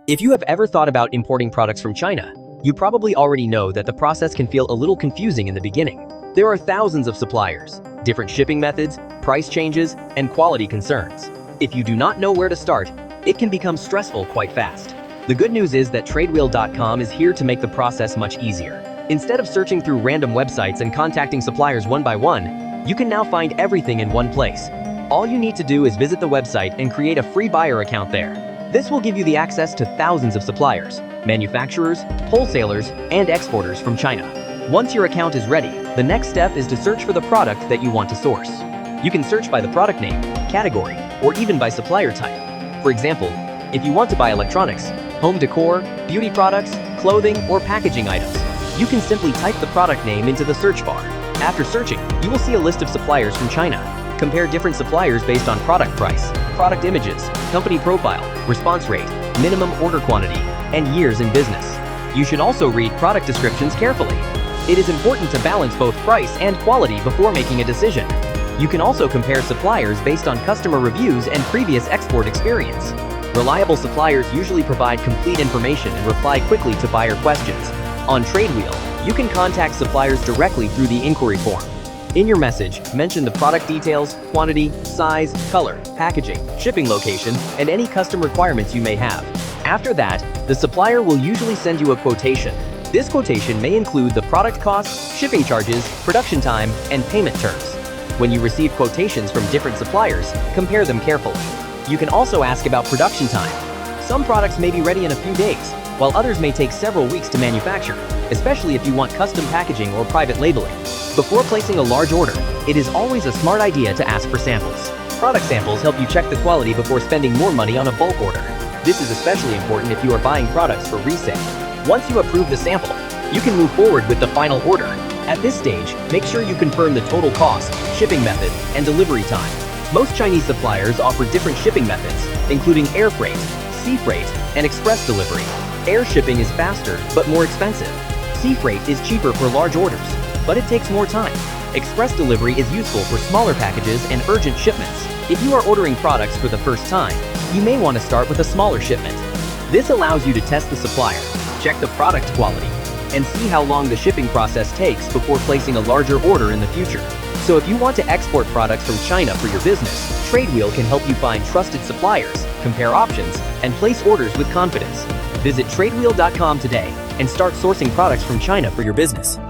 If you have ever thought about importing products from China, you probably already know that the process can feel a little confusing in the beginning. There are thousands of suppliers, different shipping methods, price changes, and quality concerns. If you do not know where to start, it can become stressful quite fast. The good news is that Tradewheel.com is here to make the process much easier. Instead of searching through random websites and contacting suppliers one by one, you can now find everything in one place. All you need to do is visit the website and create a free buyer account there. This will give you the access to thousands of suppliers, manufacturers, wholesalers, and exporters from China. Once your account is ready, the next step is to search for the product that you want to source. You can search by the product name, category, or even by supplier type. For example, if you want to buy electronics, home decor, beauty products, clothing, or packaging items, you can simply type the product name into the search bar. After searching, you will see a list of suppliers from China. Compare different suppliers based on product price, product images, company profile, response rate, minimum order quantity, and years in business. You should also read product descriptions carefully. It is important to balance both price and quality before making a decision. You can also compare suppliers based on customer reviews and previous export experience. Reliable suppliers usually provide complete information and reply quickly to buyer questions. On Tradewheel, you can contact suppliers directly through the inquiry form. In your message, mention the product details, quantity, size, color, packaging, shipping location, and any custom requirements you may have. After that, the supplier will usually send you a quotation. This quotation may include the product cost, shipping charges, production time, and payment terms. When you receive quotations from different suppliers, compare them carefully. You can also ask about production time. Some products may be ready in a few days, while others may take several weeks to manufacture, especially if you want custom packaging or private labeling. Before placing a large order, it is always a smart idea to ask for samples. Product samples help you check the quality before spending more money on a bulk order. This is especially important if you are buying products for resale. Once you approve the sample, you can move forward with the final order. At this stage, make sure you confirm the total cost, shipping method, and delivery time. Most Chinese suppliers offer different shipping methods, including air freight, sea freight, and express delivery. Air shipping is faster, but more expensive. Sea freight is cheaper for large orders, but it takes more time. Express delivery is useful for smaller packages and urgent shipments. If you are ordering products for the first time, you may want to start with a smaller shipment. This allows you to test the supplier, check the product quality, and see how long the shipping process takes before placing a larger order in the future. So if you want to export products from China for your business, Tradewheel can help you find trusted suppliers, compare options, and place orders with confidence. Visit Tradewheel.com today and start sourcing products from China for your business.